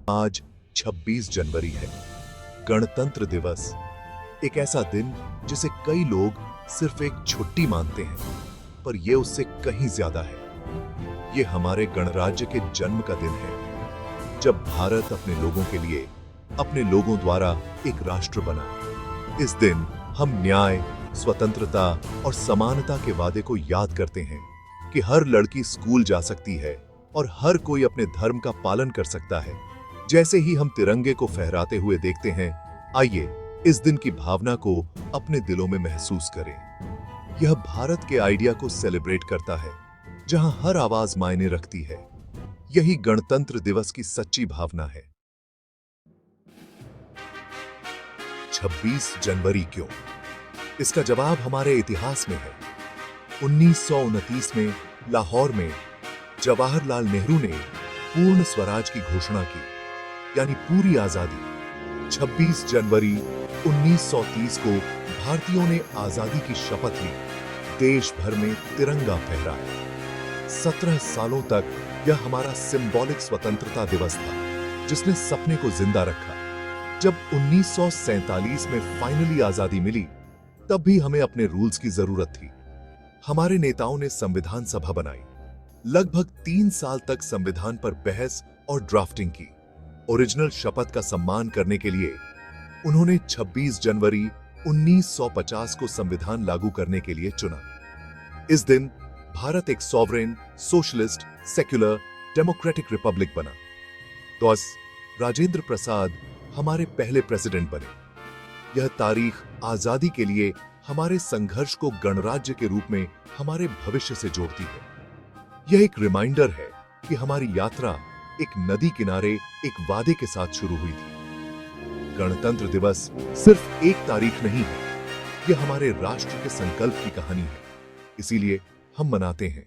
आज 26 जनवरी है, गणतंत्र दिवस। एक ऐसा दिन जिसे कई लोग सिर्फ एक छुट्टी मानते हैं, पर यह उससे कहीं ज्यादा है। यह हमारे गणराज्य के जन्म का दिन है, जब भारत अपने लोगों के लिए, अपने लोगों द्वारा एक राष्ट्र बना। इस दिन हम न्याय, स्वतंत्रता और समानता के वादे को याद करते हैं कि हर लड़की स्कूल जा सकती है और हर कोई अपने धर्म का पालन कर सकता है। जैसे ही हम तिरंगे को फहराते हुए देखते हैं, आइए इस दिन की भावना को अपने दिलों में महसूस करें। यह भारत के आइडिया को सेलिब्रेट करता है, जहां हर आवाज मायने रखती है। यही गणतंत्र दिवस की सच्ची भावना है। 26 जनवरी क्यों? इसका जवाब हमारे इतिहास में है। 1929 में लाहौर में जवाहरलाल नेहरू ने पूर्ण स्वराज की घोषणा की, यानी पूरी आजादी। 26 जनवरी 1930 को भारतीयों ने आजादी की शपथ ली, देश भर में तिरंगा फहराया। 17 सालों तक यह हमारा सिंबॉलिक स्वतंत्रता दिवस था, जिसने सपने को जिंदा रखा। जब 1947 में फाइनली आजादी मिली, तब भी हमें अपने रूल्स की जरूरत थी। हमारे नेताओं ने संविधान सभा बनाई, लगभग 3 साल तक संविधान पर बहस और ड्राफ्टिंग की। ओरिजिनल शपथ का सम्मान करने के लिए उन्होंने 26 जनवरी 1950 को संविधान लागू करने के लिए चुना। इस दिन भारत एक sovereign, socialist, secular, democratic Republic बना। तो राजेंद्र प्रसाद हमारे पहले प्रेसिडेंट बने। यह तारीख आजादी के लिए हमारे संघर्ष को गणराज्य के रूप में हमारे भविष्य से जोड़ती है। यह एक रिमाइंडर है कि हमारी यात्रा एक नदी किनारे एक वादे के साथ शुरू हुई थी। गणतंत्र दिवस सिर्फ एक तारीख नहीं है, यह हमारे राष्ट्र के संकल्प की कहानी है। इसीलिए हम मनाते हैं।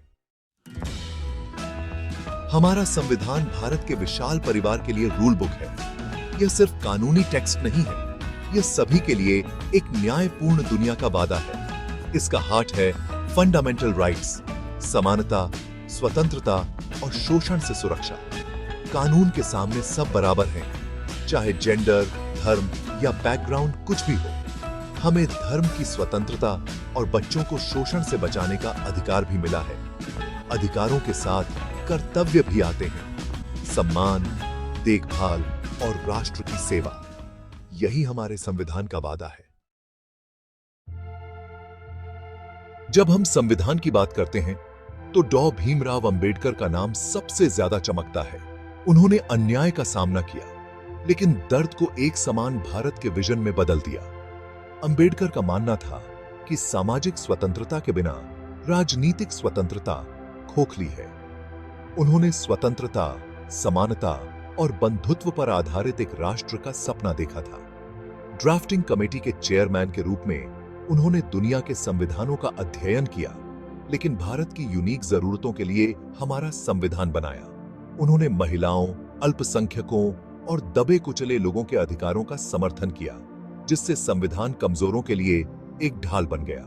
हमारा संविधान भारत के विशाल परिवार के लिए रूल बुक है। यह सिर्फ कानूनी टेक्स्ट नहीं है, यह सभी के लिए एक न्यायपूर्ण दुनिया का वादा है। इसका हार्ट है फंडामेंटल राइट्स, समानता, स्वतंत्रता और शोषण से सुरक्षा। कानून के सामने सब बराबर हैं, चाहे जेंडर, धर्म या बैकग्राउंड कुछ भी हो। हमें धर्म की स्वतंत्रता और बच्चों को शोषण से बचाने का अधिकार भी मिला है। अधिकारों के साथ कर्तव्य भी आते हैं, सम्मान, देखभाल और राष्ट्र की सेवा। यही हमारे संविधान का वादा है। जब हम संविधान की बात करते हैं, तो डॉ भीमराव अंबेडकर का नाम सबसे ज्यादा चमकता है। उन्होंने अन्याय का सामना किया, लेकिन दर्द को एक समान भारत के विजन में बदल दिया। अंबेडकर का मानना था कि सामाजिक स्वतंत्रता के बिना राजनीतिक स्वतंत्रता खोखली है। उन्होंने स्वतंत्रता, समानता और बंधुत्व पर आधारित एक राष्ट्र का सपना देखा था। ड्राफ्टिंग कमेटी के चेयरमैन के रूप में उन्होंने दुनिया के संविधानों का अध्ययन किया, लेकिन भारत की यूनिक जरूरतों के लिए हमारा संविधान बनाया। उन्होंने महिलाओं, अल्पसंख्यकों और दबे कुचले लोगों के अधिकारों का समर्थन किया, जिससे संविधान कमजोरों के लिए एक ढाल बन गया।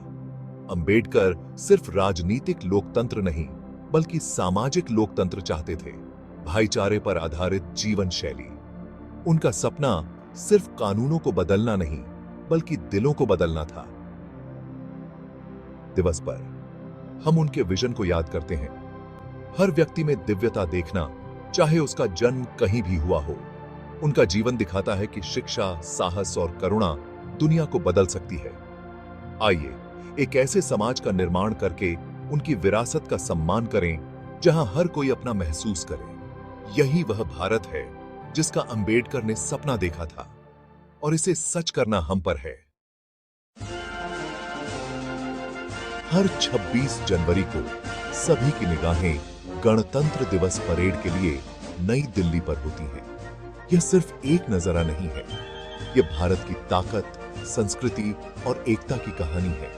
अंबेडकर सिर्फ राजनीतिक लोकतंत्र नहीं, बल्कि सामाजिक लोकतंत्र चाहते थे, भाईचारे पर आधारित जीवन शैली। उनका सपना सिर्फ कानूनों को बदलना नहीं, बल्कि दिलों को बदलना था। दिवस पर हम उनके विजन को याद करते हैं। हर व्यक्ति में दिव्यता देखना, चाहे उसका जन्म कहीं भी हुआ हो। उनका जीवन दिखाता है कि शिक्षा, साहस और करुणा दुनिया को बदल सकती है। आइए एक ऐसे समाज का निर्माण करके उनकी विरासत का सम्मान करें, जहां हर कोई अपना महसूस करे। यही वह भारत है जिसका अंबेडकर ने सपना देखा था, और इसे सच करना हम पर है। हर 26 जनवरी को सभी की निगाहें गणतंत्र दिवस परेड के लिए नई दिल्ली पर होती हैं। यह सिर्फ एक नजारा नहीं है, यह भारत की ताकत, संस्कृति और एकता की कहानी है।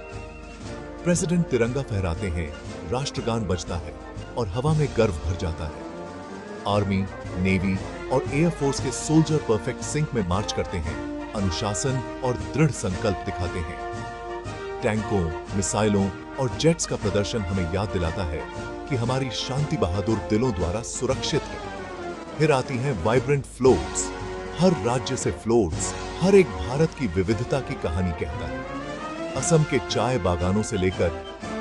प्रेसिडेंट तिरंगा फहराते हैं, राष्ट्रगान बजता है और हवा में गर्व भर जाता है। आर्मी, नेवी और एयरफोर्स के सोल्जर परफेक्ट सिंक में मार्च करते हैं, अनुशासन और दृढ़ संकल्प दिखाते हैं। टैंकों, मिसाइलों और जेट्स का प्रदर्शन हमें याद दिलाता है कि हमारी शांति बहादुर दिलों द्वारा सुरक्षित है। फिर आती हैं वाइब्रेंट फ्लोट्स। हर राज्य से फ्लोट्स हर एक भारत की विविधता की कहानी कहता है। असम के चाय बागानों से लेकर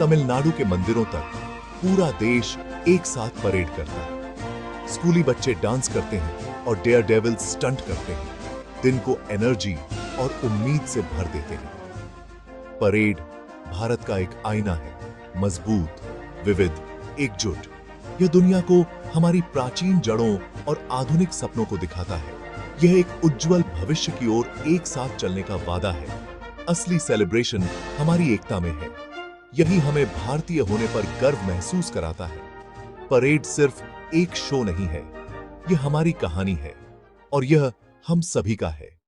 तमिलनाडु के मंदिरों तक पूरा देश एक साथ परेड करता है। स्कूली बच्चे डांस करते हैं और डेयर डेविल स्टंट करते हैं, दिन को एनर्जी और उम्मीद से भर देते हैं। परेड भारत का एक आईना है, मजबूत, विविध, एकजुट। यह दुनिया को हमारी प्राचीन जड़ों और आधुनिक सपनों को दिखाता है। यह एक उज्जवल भविष्य की ओर एक साथ चलने का वादा है। असली सेलिब्रेशन हमारी एकता में है। यही हमें भारतीय होने पर गर्व महसूस कराता है। परेड सिर्फ एक शो नहीं है, यह हमारी कहानी है और यह हम सभी का है।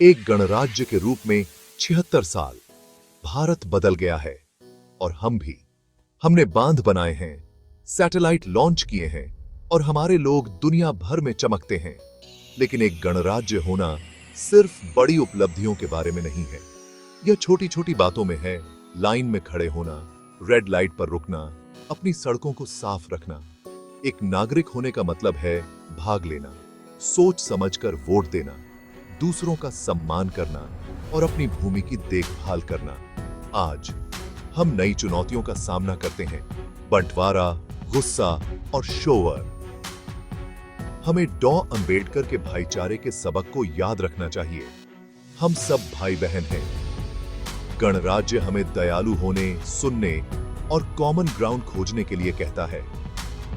एक गणराज्य के रूप में 76 साल भारत बदल गया है और हम भी। हमने बांध बनाए हैं, सैटेलाइट लॉन्च किए हैं और हमारे लोग दुनिया भर में चमकते हैं। लेकिन एक गणराज्य होना सिर्फ बड़ी उपलब्धियों के बारे में नहीं है। यह छोटी छोटी बातों में है। लाइन में खड़े होना, रेड लाइट पर रुकना, अपनी सड़कों को साफ रखना। एक नागरिक होने का मतलब है भाग लेना, सोच समझकर वोट देना, दूसरों का सम्मान करना और अपनी भूमि की देखभाल करना। आज हम नई चुनौतियों का सामना करते हैं, बंटवारा, गुस्सा और शोर। हमें डॉ अंबेडकर के भाईचारे के सबक को याद रखना चाहिए। हम सब भाई बहन हैं। गणराज्य हमें दयालु होने, सुनने और कॉमन ग्राउंड खोजने के लिए कहता है।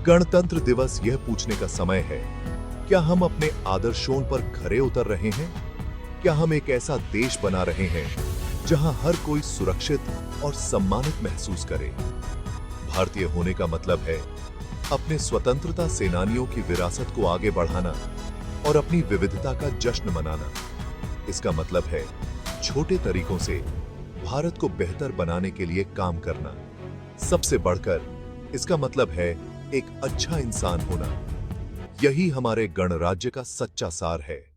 गणतंत्र दिवस यह पूछने का समय है, क्या हम अपने आदर्शों पर खरे उतर रहे हैं? क्या हम एक ऐसा देश बना रहे हैं जहां हर कोई सुरक्षित और सम्मानित महसूस करे? भारतीय होने का मतलब है अपने स्वतंत्रता सेनानियों की विरासत को आगे बढ़ाना और अपनी विविधता का जश्न मनाना। इसका मतलब है छोटे तरीकों से भारत को बेहतर बनाने के लिए काम करना। सबसे बढ़कर इसका मतलब है एक अच्छा इंसान होना। यही हमारे गणराज्य का सच्चा सार है।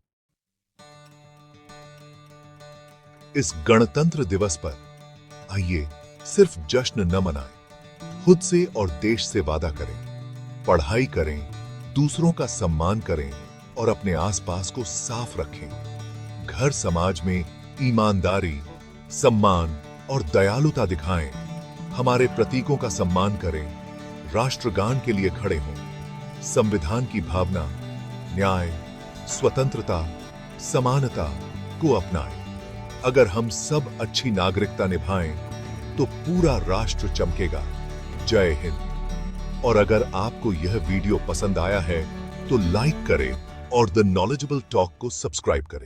इस गणतंत्र दिवस पर आइए सिर्फ जश्न न मनाएं, खुद से और देश से वादा करें, पढ़ाई करें, दूसरों का सम्मान करें और अपने आसपास को साफ रखें। घर समाज में ईमानदारी, सम्मान और दयालुता दिखाएं। हमारे प्रतीकों का सम्मान करें, राष्ट्रगान के लिए खड़े हों। संविधान की भावना, न्याय, स्वतंत्रता, समानता को अपनाएं। अगर हम सब अच्छी नागरिकता निभाएं, तो पूरा राष्ट्र चमकेगा। जय हिंद। और अगर आपको यह वीडियो पसंद आया है तो लाइक करें और द नॉलेजेबल टॉक को सब्सक्राइब करें।